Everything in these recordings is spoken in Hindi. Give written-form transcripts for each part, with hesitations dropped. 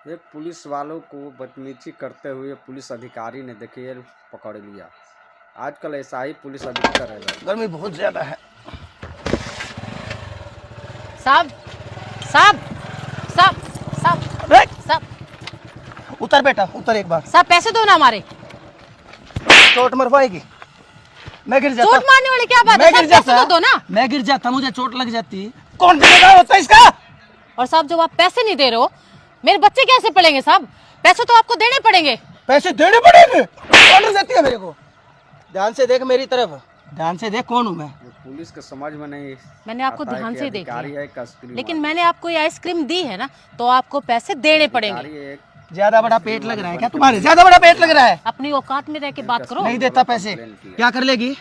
एक पुलिस वालों को बदतमीजी करते हुए पुलिस अधिकारी ने देखिए पकड़ लिया। आजकल ऐसा ही पुलिस अधिकतर है भाई। गर्मी बहुत ज्यादा है। साहब साहब साहब साहब अबे, साहब उतर बेटा उतर एक बार। साहब पैसे दो ना हमारे। चोट मरवाएगी। मैं गिर जाता। चोट मारने वाली क्या बात है? मैं गिर साहब पैसे जाता। तो दो ना। मैं गिर जाता, मुझे चोट लग जाती। कौन जिम्मेदार होता है इसका? और साहब जब आप पैसे नहीं दे रहे हो, मेरे बच्चे कैसे पढ़ेंगे? साहब पैसे तो आपको देने पड़ेंगे। पैसे देने पड़ेंगे? ऑर्डर देती है मेरे को। ध्यान से देख मेरी तरफ, ध्यान से देख कौन हूँ मैं। पुलिस के समझ में नहीं मैंने आपको आता है ध्यान कि से देख अधिकारी लिया, है कि आइसक्रीम लेकिन वाला। मैंने आपको ये आइसक्रीम दी है ना, तो आपको पैसे देने पड़ेंगे। अधिकारी एक ज्यादा बड़ा पेट लग रहा है क्या तुम्हारे? ज्यादा बड़ा पेट लग रहा है? अपनी औकात में रह के बात करो। नहीं देता पैसे। क्या कर लेगी?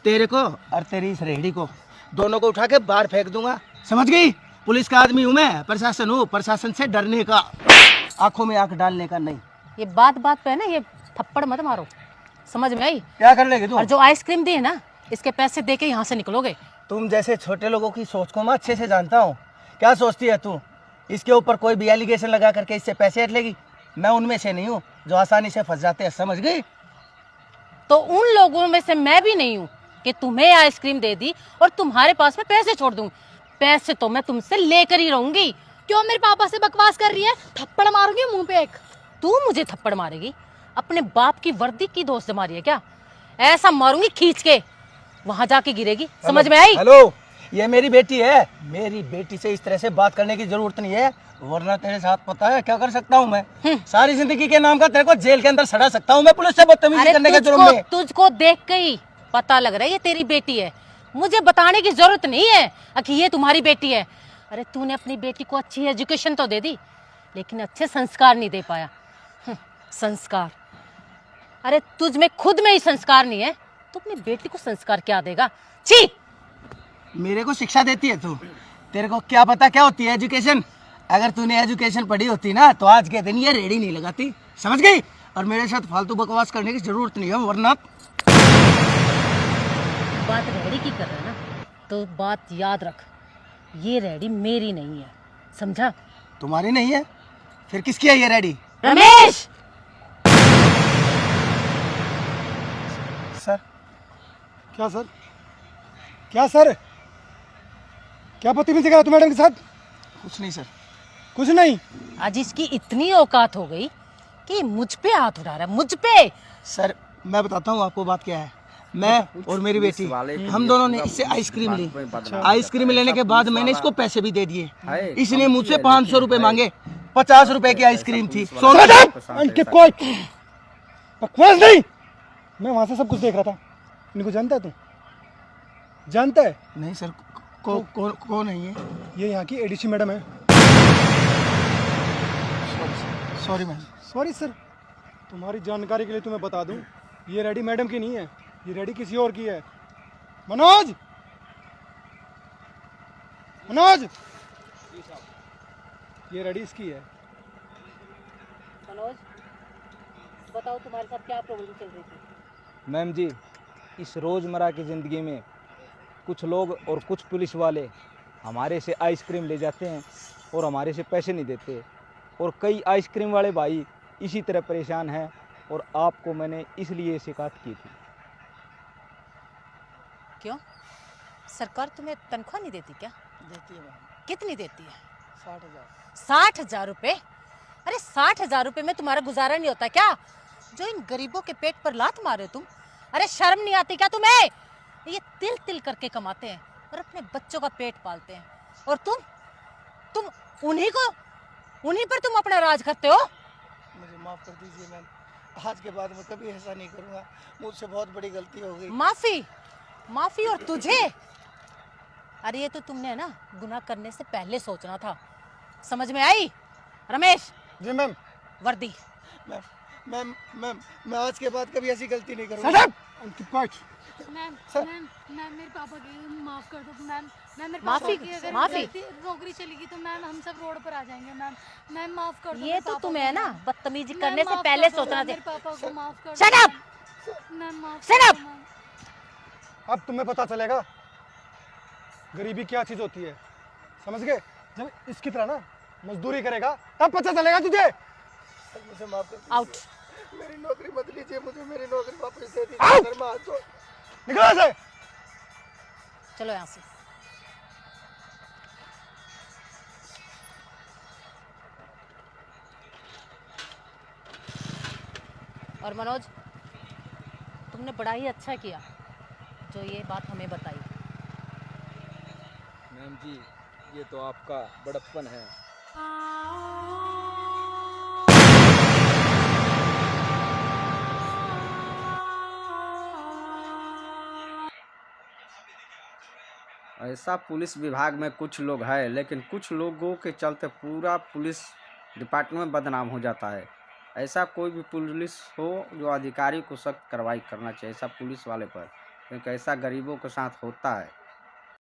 तेरे को और तेरी इस रेहड़ी को दोनों को उठा के बाहर फेंक दूंगा, समझ गई? पुलिस का आदमी हूँ मैं, प्रशासन हूँ। प्रशासन से डरने का, आंखों में आंख डालने का नहीं। ये बात बात पे है ना, ये थप्पड़ मत मारो, समझ में आई? क्या कर लेगी तू? और जो आइसक्रीम दी है ना, इसके पैसे दे के यहाँ से निकलोगे। तुम जैसे छोटे लोगों की सोच को मैं अच्छे से जानता हूँ। क्या सोचती है तू? इसके ऊपर कोई भी एलिगेशन लगा करके इससे पैसे हट लेगी? मैं उनमें से नहीं हूँ जो आसानी से फंस जाते हैं, समझ गई? तो उन लोगों में से मैं भी नहीं हूँ कि तुम्हें आइसक्रीम दे दी और तुम्हारे पास में पैसे छोड़ दूँ। पैसे तो मैं तुमसे लेकर ही रहूंगी। क्यों मेरे पापा से बकवास कर रही है? थप्पड़ मारूंगी मुंह पे एक। तू मुझे थप्पड़ मारेगी? अपने बाप की वर्दी की दोस्त मारी है क्या? ऐसा मारूंगी खींच के, वहां जाके गिरेगी, समझ में आई? हेलो, ये मेरी बेटी है। मेरी बेटी से इस तरह से बात करने की जरूरत नहीं है, वरना तेरे साथ पता है क्या कर सकता हूँ मैं? सारी जिंदगी के नाम का तेरे को जेल के अंदर सड़ा सकता हूँ मैं, पुलिस से बदतमीजी करने के जुर्म में। तुझको देख के ही पता लग रहा है ये तेरी बेटी है। मुझे बताने की जरूरत नहीं है कि ये तुम्हारी बेटी है। अरे तूने अपनी बेटी को अच्छी एजुकेशन तो दे दी, लेकिन अच्छे संस्कार नहीं दे पाया। संस्कार? अरे तुझ में खुद में ही संस्कार नहीं है, तो अपनी बेटी को संस्कार क्या देगा? छी! मेरे को शिक्षा देती है तू? तेरे को क्या पता क्या होती है एजुकेशन? अगर तूने एजुकेशन पढ़ी होती ना, तो आज के दिन ये रेडी नहीं लगाती, समझ गई? और मेरे साथ फालतू बकवास करने की जरूरत नहीं है, वरना बात रेडी की कर रहा है ना, तो बात याद रख, ये रेडी मेरी नहीं है, समझा? तुम्हारी नहीं है? फिर किसकी है ये रेडी? रमेश! सर। क्या सर? क्या सर? क्या बदतमीजी करा तू मैडम के साथ? कुछ नहीं सर। कुछ नहीं? आज इसकी इतनी औकात हो गई कि मुझ पे हाथ उठा रहा है, मुझ पे। सर मैं बताता हूँ आपको बात क्या है। मैं और मेरी बेटी, हम दोनों ने इससे आइसक्रीम ली। आइसक्रीम लेने के बाद मैंने इसको पैसे भी दे दिए। इसने मुझसे 500 रुपए मांगे। 50 रुपए की आइसक्रीम थी। बकवास नहीं, मैं वहां से सब कुछ देख रहा था। इनको जानता है तू? जानता है? नहीं सर। कौन है ये? ये यहाँ की एडीसी मैडम है। Sorry ma'am. Sorry sir. तुम्हारी जानकारी के लिए तुम्हें बता दूं, ये रेडी मैडम की नहीं है, ये रेडी किसी और की है। मनोज! मनोज! ये रेडी इसकी है। मनोज, बताओ तुम्हारे साथ क्या प्रॉब्लम चल रही थी? मैम जी, इस रोज़मर्रा की ज़िंदगी में कुछ लोग और कुछ पुलिस वाले हमारे से आइसक्रीम ले जाते हैं और हमारे से पैसे नहीं देते, और कई आइसक्रीम वाले भाई इसी तरह परेशान हैं, और आपको मैंने इसलिए शिकायत की थी। क्यों? सरकार तुम्हें तनख्वाह नहीं देती क्या? देती है मैम। कितनी देती है? 60,000। 60,000 रुपए? अरे 60,000 रुपए में तुम्हारा गुजारा नहीं होता क्या? जो इन गरीबों के पेट पर लात मारे हो तुम। अरे शर्म नहीं आती क्या तुम्हें? ये तिल तिल करके कमाते हैं और अपने बच्चों का पेट पालते हैं, और तुम उन्हीं पर तुम अपना राज करते हो। मुझे माफ़ कर दीजिए मैम, आज के बाद मैं कभी ऐसा नहीं करूँगा। मुझसे बहुत बड़ी गलती हो गई। माफी और तुझे? अरे ये तो तुमने ना गुनाह करने से पहले सोचना था, समझ में आई? रमेश! जी मैम। वर्दी। मैम मैं आज के बाद कभी ऐसी गलती नहीं करूँगा। मैम मेरे पापा की माफ कर दो मैम। मेरे माफी? पापा की अगर नौकरी चलेगी तो मैम हम सब रोड पर आ जाएंगे मैम माफ कर दो। ये तो तुम्हें ना बदतमीजी करने से पहले सोचना मेरे था। पापा को माफ कर दो। Shut up! मैम माफ Shut कर up! दो, मैम। अब तुम्हें पता चलेगा गरीबी क्या चीज़ होती है, समझ गए? जब इसकी तरह ना मजदूरी करेगा तब पता चलेगा तुझे। सर मुझे माफ कर आउट। दीजिए। मेरी नौकरी मत लीजिए, मुझे मेरी नौकरी वापस दे दीजिए सर, मैं हाथ जोड़। निकल यहाँ से। चलो यहाँ से। और मनोज, तुमने बड़ा ही अच्छा किया जो ये बात हमें बताई। मैम जी, ये तो आपका बड़प्पन है। ऐसा पुलिस विभाग में कुछ लोग हैं, लेकिन कुछ लोगों के चलते पूरा पुलिस डिपार्टमेंट बदनाम हो जाता है। ऐसा कोई भी पुलिस हो जो अधिकारी को सख्त कार्रवाई करना चाहिए ऐसा पुलिस वाले पर, क्योंकि ऐसा गरीबों के साथ होता है।